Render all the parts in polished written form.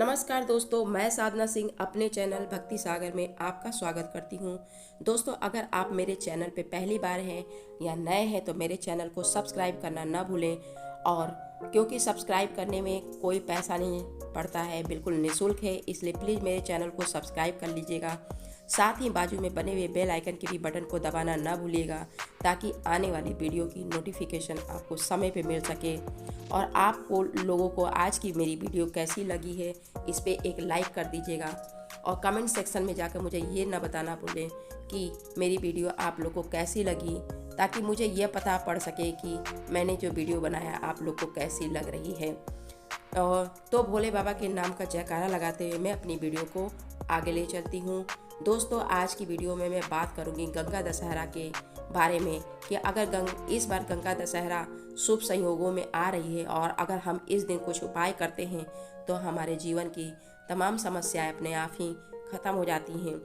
नमस्कार दोस्तों, मैं साधना सिंह अपने चैनल भक्ति सागर में आपका स्वागत करती हूँ। दोस्तों, अगर आप मेरे चैनल पे पहली बार हैं या नए हैं तो मेरे चैनल को सब्सक्राइब करना ना भूलें। और क्योंकि सब्सक्राइब करने में कोई पैसा नहीं पड़ता है, बिल्कुल निःशुल्क है, इसलिए प्लीज़ मेरे चैनल को सब्सक्राइब कर लीजिएगा। साथ ही बाजू में बने हुए बेल आइकन के भी बटन को दबाना ना भूलिएगा, ताकि आने वाली वीडियो की नोटिफिकेशन आपको समय पे मिल सके। और आपको लोगों को आज की मेरी वीडियो कैसी लगी है, इस पे एक लाइक कर दीजिएगा। और कमेंट सेक्शन में जाकर मुझे ये ना बताना भूलें कि मेरी वीडियो आप लोग को कैसी लगी, ताकि मुझे यह पता पड़ सके कि मैंने जो वीडियो बनाया आप लोग को कैसी लग रही है। और तो भोले बाबा के नाम का जयकारा लगाते हुए मैं अपनी वीडियो को आगे ले चलती हूँ। दोस्तों, आज की वीडियो में मैं बात करूँगी गंगा दशहरा के बारे में कि अगर इस बार गंगा दशहरा शुभ संयोगों में आ रही है और अगर हम इस दिन कुछ उपाय करते हैं तो हमारे जीवन की तमाम समस्याएं अपने आप ही खत्म हो जाती हैं,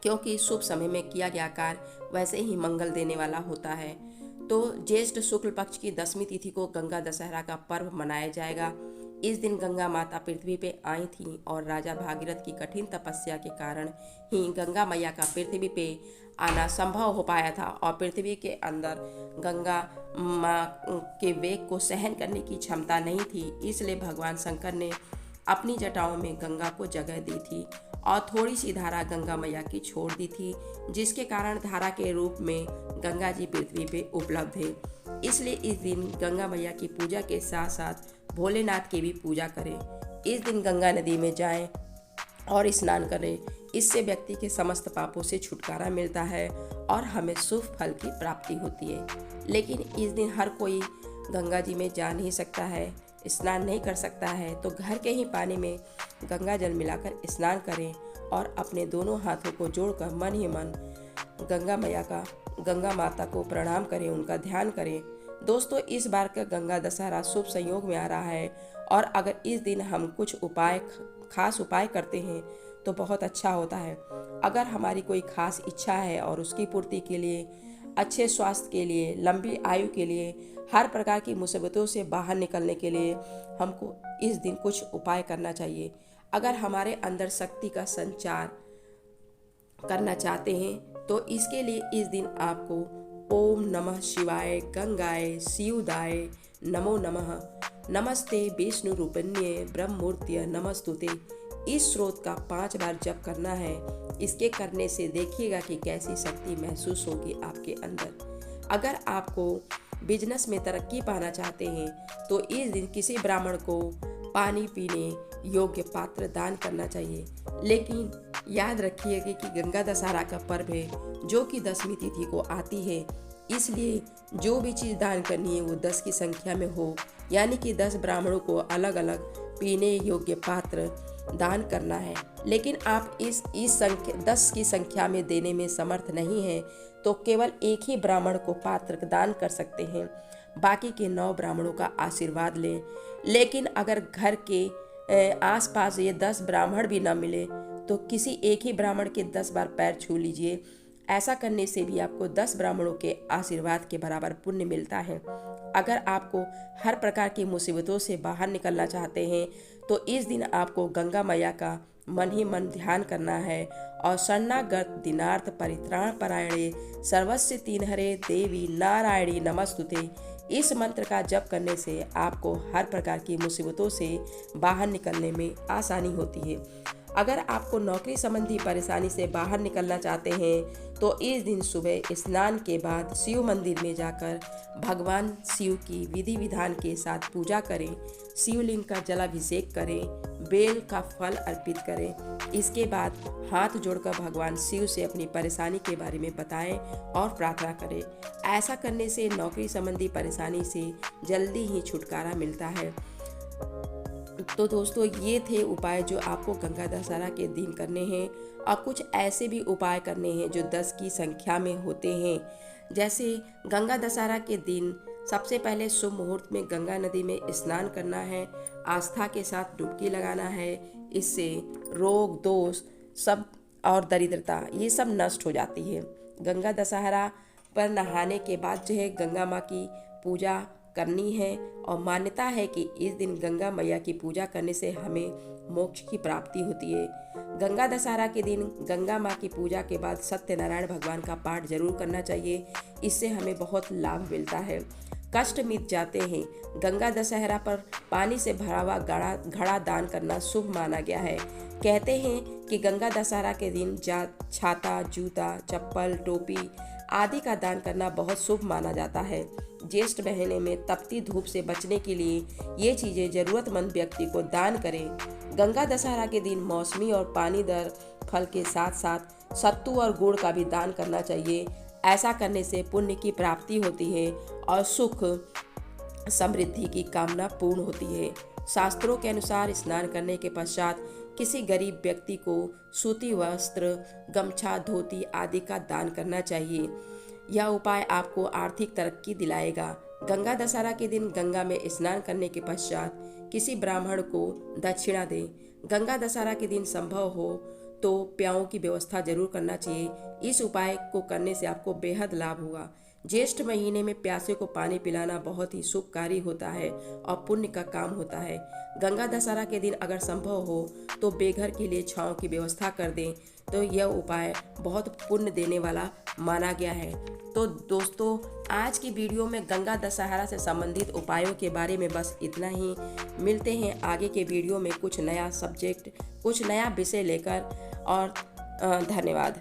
क्योंकि शुभ समय में किया गया कार्य वैसे ही मंगल देने वाला होता है। तो ज्येष्ठ शुक्ल पक्ष की 10वीं तिथि को गंगा दशहरा का पर्व मनाया जाएगा। इस दिन गंगा माता पृथ्वी पे आई थी और राजा भागीरथ की कठिन तपस्या के कारण ही गंगा मैया का पृथ्वी पे आना संभव हो पाया था। और पृथ्वी के अंदर गंगा माँ के वेग को सहन करने की क्षमता नहीं थी, इसलिए भगवान शंकर ने अपनी जटाओं में गंगा को जगह दी थी और थोड़ी सी धारा गंगा मैया की छोड़ दी थी, जिसके कारण धारा के रूप में गंगा जी पृथ्वी पे उपलब्ध है। इसलिए इस दिन गंगा मैया की पूजा के साथ साथ भोलेनाथ की भी पूजा करें। इस दिन गंगा नदी में जाएं और स्नान करें। इससे व्यक्ति के समस्त पापों से छुटकारा मिलता है और हमें शुभ फल की प्राप्ति होती है। लेकिन इस दिन हर कोई गंगा जी में जा नहीं सकता है, स्नान नहीं कर सकता है, तो घर के ही पानी में गंगा जल मिलाकर स्नान करें और अपने दोनों हाथों को जोड़कर मन ही मन गंगा माता को प्रणाम करें, उनका ध्यान करें। दोस्तों, इस बार का गंगा दशहरा शुभ संयोग में आ रहा है और अगर इस दिन हम कुछ खास उपाय करते हैं तो बहुत अच्छा होता है। अगर हमारी कोई खास इच्छा है और उसकी पूर्ति के लिए, अच्छे स्वास्थ्य के लिए, लंबी आयु के लिए, हर प्रकार की मुसीबतों से बाहर निकलने के लिए हमको इस दिन कुछ उपाय करना चाहिए। अगर हमारे अंदर शक्ति का संचार करना चाहते हैं तो इसके लिए इस दिन आपको ओम नमः शिवाय गंगाय शिवदाय नमो नमः नमस्ते विष्णु रूपन्ये ब्रह्मूर्त्य नमस्तुते, इस स्रोत का 5 बार जप करना है। इसके करने से देखिएगा कि कैसी शक्ति महसूस होगी आपके अंदर। अगर आपको बिजनेस में तरक्की पाना चाहते हैं तो इस दिन किसी ब्राह्मण को पानी पीने योग्य पात्र दान करना चाहिए। लेकिन याद रखिएगा कि गंगा दशहरा का पर्व है जो कि 10वीं तिथि को आती है, इसलिए जो भी चीज़ दान करनी है वो 10 की संख्या में हो, यानी कि 10 ब्राह्मणों को अलग अलग पीने योग्य पात्र दान करना है। लेकिन आप इस संख्या 10 की संख्या में देने में समर्थ नहीं हैं तो केवल एक ही ब्राह्मण को पात्र दान कर सकते हैं, बाकी के 9 ब्राह्मणों का आशीर्वाद लें। लेकिन अगर घर के आसपास ये 10 ब्राह्मण भी न मिले तो किसी एक ही ब्राह्मण के 10 बार पैर छू लीजिए। ऐसा करने से भी आपको 10 ब्राह्मणों के आशीर्वाद के बराबर पुण्य मिलता है। अगर आपको हर प्रकार की मुसीबतों से बाहर निकलना चाहते हैं तो इस दिन आपको गंगा मैया का मन ही मन ध्यान करना है और शरणागत दिनार्थ परित्राण परायणे सर्वस्य तीनहरे देवी नारायणी नमस्तुते, इस मंत्र का जप करने से आपको हर प्रकार की मुसीबतों से बाहर निकलने में आसानी होती है। अगर आपको नौकरी संबंधी परेशानी से बाहर निकलना चाहते हैं तो इस दिन सुबह स्नान के बाद शिव मंदिर में जाकर भगवान शिव की विधि विधान के साथ पूजा करें, शिवलिंग का जलाभिषेक करें, बेल का फल अर्पित करें। इसके बाद हाथ जोड़कर भगवान शिव से अपनी परेशानी के बारे में बताएं और प्रार्थना करें। ऐसा करने से नौकरी संबंधी परेशानी से जल्दी ही छुटकारा मिलता है। तो दोस्तों, ये थे उपाय जो आपको गंगा दशहरा के दिन करने हैं। और कुछ ऐसे भी उपाय करने हैं जो 10 की संख्या में होते हैं। जैसे गंगा दशहरा के दिन सबसे पहले शुभ मुहूर्त में गंगा नदी में स्नान करना है, आस्था के साथ डुबकी लगाना है। इससे रोग दोष सब और दरिद्रता ये सब नष्ट हो जाती है। गंगा दशहरा पर नहाने के बाद जो है गंगा माँ की पूजा करनी है और मान्यता है कि इस दिन गंगा मैया की पूजा करने से हमें मोक्ष की प्राप्ति होती है। गंगा दशहरा के दिन गंगा माँ की पूजा के बाद सत्यनारायण भगवान का पाठ जरूर करना चाहिए। इससे हमें बहुत लाभ मिलता है, कष्ट मिट जाते हैं। गंगा दशहरा पर पानी से भरा हुआ घड़ा दान करना शुभ माना गया है। कहते हैं कि गंगा दशहरा के दिन छाता, जूता, चप्पल, टोपी आदि का दान करना बहुत शुभ माना जाता है। ज्येष्ठ महीने में तपती धूप से बचने के लिए ये चीज़ें जरूरतमंद व्यक्ति को दान करें। गंगा दशहरा के दिन मौसमी और पानीदार फल के साथ साथ सत्तू और गुड़ का भी दान करना चाहिए। ऐसा करने से पुण्य की प्राप्ति होती है और सुख समृद्धि की कामना पूर्ण होती है। शास्त्रों के अनुसार स्नान करने के पश्चात किसी गरीब व्यक्ति को सूती वस्त्र, गमछा, धोती आदि का दान करना चाहिए। यह उपाय आपको आर्थिक तरक्की दिलाएगा। गंगा दशहरा के दिन गंगा में स्नान करने के पश्चात किसी ब्राह्मण को दक्षिणा दें। गंगा दशहरा के दिन संभव हो तो प्याओं की व्यवस्था जरूर करना चाहिए। इस उपाय को करने से आपको बेहद लाभ होगा। ज्येष्ठ महीने में प्यासे को पानी पिलाना बहुत ही शुभकारी होता है और पुण्य का काम होता है। गंगा दशहरा के दिन अगर संभव हो तो बेघर के लिए छांव की व्यवस्था कर दें, तो यह उपाय बहुत पुण्य देने वाला माना गया है। तो दोस्तों, आज की वीडियो में गंगा दशहरा से संबंधित उपायों के बारे में बस इतना ही। मिलते हैं आगे के वीडियो में कुछ नया सब्जेक्ट, कुछ नया विषय लेकर, और धन्यवाद।